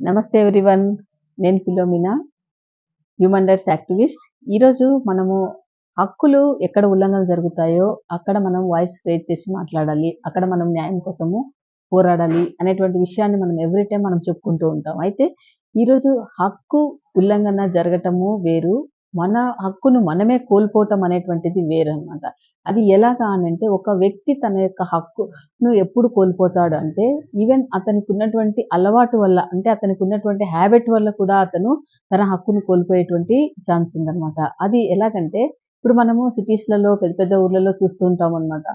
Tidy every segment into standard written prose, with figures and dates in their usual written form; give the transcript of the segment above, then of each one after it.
నమస్తే ఎవ్రీవన్. నేను Philomena, human rights activist. ఈరోజు మనము హక్కులు ఎక్కడ ఉల్లంఘన జరుగుతాయో అక్కడ మనం వాయిస్ రేజ్ చేసి మాట్లాడాలి. అక్కడ మనం న్యాయం కోసము పోరాడాలి అనేటువంటి విషయాన్ని మనం ఎవ్రీ టైం మనం చెప్పుకుంటూ ఉంటాం. అయితే ఈరోజు హక్కు ఉల్లంఘన జరగటము వేరు, మన హక్కును మనమే కోల్పోవటం అనేటువంటిది వేరనమాట. అది ఎలాగా అనంటే, ఒక వ్యక్తి తన యొక్క హక్కును ఎప్పుడు కోల్పోతాడు అంటే, ఈవెన్ అతనికి ఉన్నటువంటి అలవాటు వల్ల, అంటే అతనికి ఉన్నటువంటి హ్యాబిట్ వల్ల కూడా అతను తన హక్కును కోల్పోయేటువంటి ఛాన్స్ ఉందనమాట. అది ఎలాగంటే, ఇప్పుడు మనము సిటీస్‌లలో పెద్ద పెద్ద ఊర్లలో చూస్తూ ఉంటామనమాట.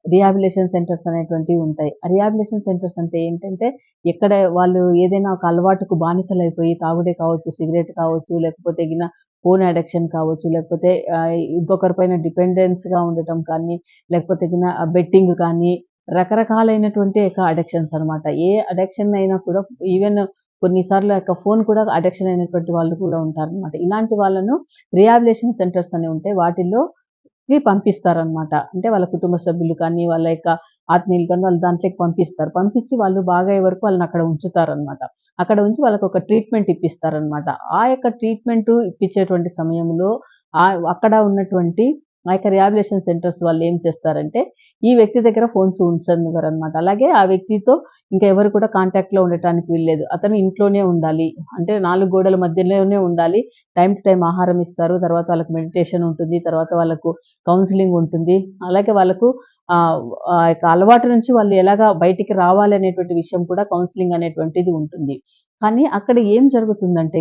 రిహాబిలిటేషన్ సెంటర్స్ అనేటువంటివి ఉంటాయి. ఆ రిహాబిలిటేషన్ సెంటర్స్ అంటే ఏంటంటే, ఎక్కడ వాళ్ళు ఏదైనా ఒక అలవాటుకు బానిసలైపోయి, తాగుడే కావచ్చు, సిగరెట్ కావచ్చు, లేకపోతే ఫోన్ అడిక్షన్ కావచ్చు, లేకపోతే ఇంకొకరి పైన డిపెండెన్స్‌గా ఉండటం కానీ, లేకపోతే బెట్టింగ్ కానీ, రకరకాలైనటువంటి అడిక్షన్స్ అనమాట. ఏ అడిక్షన్ అయినా కూడా, ఈవెన్ కొన్నిసార్లు ఫోన్ కూడా అడిక్షన్ అయినటువంటి వాళ్ళు కూడా ఉంటారనమాట. ఇలాంటి వాళ్ళను రిహాబిలిటేషన్ సెంటర్స్ అని ఉంటాయి. వాటిల్లోకి పంపిస్తారనమాట. అంటే వాళ్ళ కుటుంబ సభ్యులు కానీ, వాళ్ళ యొక్క ఆత్మీయులు కానీ వాళ్ళు దాంట్లోకి పంపిస్తారు. పంపించి వాళ్ళు బాగయ్యే వరకు వాళ్ళని అక్కడ ఉంచుతారనమాట. అక్కడ ఉంచి వాళ్ళకొక ట్రీట్మెంట్ ఇప్పిస్తారనమాట. ఆ యొక్క ట్రీట్మెంటు ఇప్పించేటువంటి సమయంలో అక్కడ ఉన్నటువంటి ఆ యొక్క రిహాబిలిటేషన్ సెంటర్స్ వాళ్ళు ఏం చేస్తారంటే, ఈ వ్యక్తి దగ్గర ఫోన్స్ ఉంచనివ్వరనమాట. అలాగే ఆ వ్యక్తితో ఇంకా ఎవరు కూడా కాంటాక్ట్‌లో ఉండటానికి వీల్లేదు. అతను ఇంట్లోనే ఉండాలి. అంటే 4 గోడల మధ్యలోనే ఉండాలి. టైమ్ టు టైమ్ ఆహారం ఇస్తారు. తర్వాత వాళ్ళకి మెడిటేషన్ ఉంటుంది. తర్వాత వాళ్ళకు కౌన్సెలింగ్ ఉంటుంది. అలాగే వాళ్ళకు ఆ యొక్క అలవాటు నుంచి వాళ్ళు ఎలాగా బయటికి రావాలి అనేటువంటి విషయం కూడా కౌన్సెలింగ్ అనేటువంటిది ఉంటుంది. కానీ అక్కడ ఏం జరుగుతుందంటే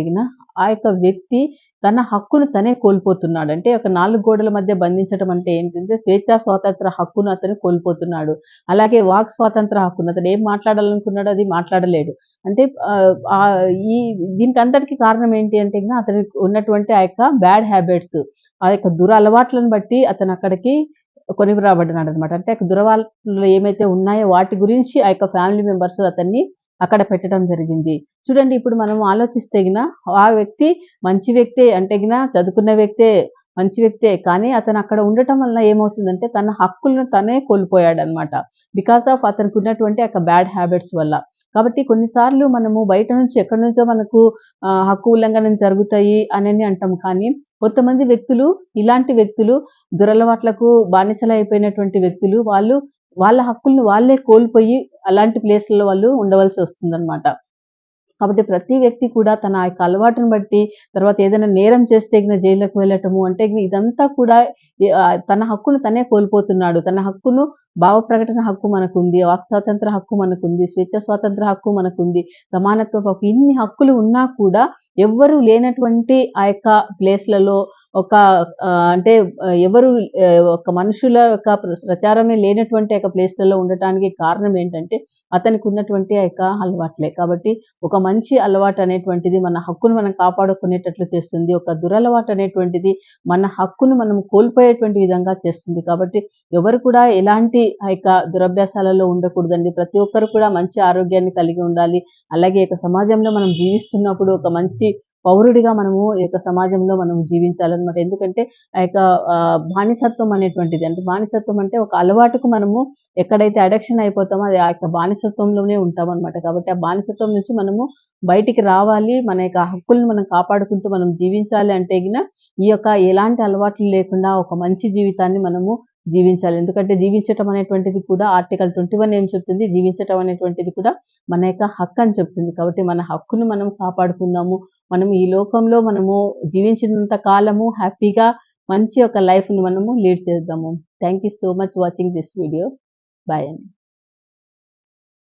ఆ యొక్క వ్యక్తి తన హక్కును తనే కోల్పోతున్నాడు. అంటే ఒక 4 గోడల మధ్య బంధించడం అంటే ఏంటంటే, స్వేచ్ఛా స్వాతంత్ర హక్కును అతను కోల్పోతున్నాడు. అలాగే వాక్ స్వాతంత్ర హక్కును, అతను ఏం మాట్లాడాలనుకున్నాడో అది మాట్లాడలేడు. అంటే ఈ దీనికంతటికి కారణం ఏంటి అంటే అతనికి ఉన్నటువంటి ఆ యొక్క బ్యాడ్ హ్యాబిట్స్, ఆ యొక్క దురలవాట్లను బట్టి అతను అక్కడికి కొనిరాబడ్డాడనమాట. అంటే దురలవాట్లు ఏమైతే ఉన్నాయో వాటి గురించి ఆ యొక్క ఫ్యామిలీ మెంబర్స్ అతన్ని అక్కడ పెట్టడం జరిగింది. చూడండి, ఇప్పుడు మనం ఆలోచిస్తే ఆ వ్యక్తి మంచి వ్యక్తే, అంటే చదువుకున్న వ్యక్తే, మంచి వ్యక్తే. కానీ అతను అక్కడ ఉండటం వల్ల ఏమవుతుందంటే, తన హక్కులను తనే కోల్పోయాడనమాట. బికాస్ ఆఫ్ అతనికున్నటువంటి బ్యాడ్ హ్యాబిట్స్ వల్ల. కాబట్టి కొన్నిసార్లు మనము బయట నుంచి ఎక్కడి నుంచో మనకు హక్కు ఉల్లంఘనలు జరుగుతాయి అనని అంటాం. కానీ కొంతమంది వ్యక్తులు, ఇలాంటి వ్యక్తులు, దురలవాట్లకు బానిసలైపోయినటువంటి వ్యక్తులు, వాళ్ళు వాళ్ళ హక్కులను వాళ్ళే కోల్పోయి అలాంటి ప్లేస్‌లలో వాళ్ళు ఉండవలసి వస్తుందనమాట. కాబట్టి ప్రతి వ్యక్తి కూడా తన యొక్క అలవాటును బట్టి, తర్వాత ఏదైనా నేరం చేస్తే జైల్లోకి వెళ్ళటము, అంటే ఇదంతా కూడా తన హక్కును తనే కోల్పోతున్నాడు. తన హక్కును, భావ ప్రకటన హక్కు మనకుంది, వాక్ స్వాతంత్ర హక్కు మనకుంది, స్వేచ్ఛ స్వాతంత్ర హక్కు మనకుంది, సమానత్వపు హక్కు, ఇన్ని హక్కులు ఉన్నా కూడా ఎవ్వరు లేనటువంటి ఆ యొక్క ప్లేస్‌లలో అంటే ఎవరు ఒక మనుషుల యొక్క ప్రచారమే లేనటువంటి ప్లేస్‌లలో ఉండటానికి కారణం ఏంటంటే, అతనికి ఉన్నటువంటి ఆ యొక్క అలవాట్లే. కాబట్టి ఒక మంచి అలవాటు అనేటువంటిది మన హక్కును మనం కాపాడుకునేటట్లు చేస్తుంది. ఒక దురలవాటు అనేటువంటిది మన హక్కును మనం కోల్పోయేటువంటి విధంగా చేస్తుంది. కాబట్టి ఎవరు కూడా ఎలాంటి ఆ యొక్క దురభ్యాసాలలో ఉండకూడదండి. ప్రతి ఒక్కరు కూడా మంచి ఆరోగ్యాన్ని కలిగి ఉండాలి. అలాగే సమాజంలో మనం జీవిస్తున్నప్పుడు ఒక మంచి పౌరుడిగా మనము ఈ యొక్క సమాజంలో మనం జీవించాలన్నమాట. ఎందుకంటే ఆ యొక్క బానిసత్వం అనేటువంటిది, అంటే బానిసత్వం అంటే ఒక అలవాటుకు మనము ఎక్కడైతే అడిక్షన్ అయిపోతామో అది ఆ యొక్క బానిసత్వంలోనే ఉంటామన్నమాట. కాబట్టి ఆ బానిసత్వం నుంచి మనము బయటికి రావాలి. మన యొక్క హక్కులను మనం కాపాడుకుంటూ మనం జీవించాలి అంటే ఈ యొక్క ఎలాంటి అలవాట్లు లేకుండా ఒక మంచి జీవితాన్ని మనము జీవించాలి. ఎందుకంటే జీవించటం అనేటువంటిది కూడా ఆర్టికల్ 21 ఏం చెప్తుంది? జీవించటం అనేటువంటిది కూడా మన యొక్క హక్కు అని చెప్తుంది. కాబట్టి మన హక్కును మనం కాపాడుకుందాము. మనం ఈ లోకంలో మనము జీవించినంత కాలము హ్యాపీగా మంచి లైఫ్‌ని మనము లీడ్ చేద్దాము. Thank you so much watching this video. Bye అండి.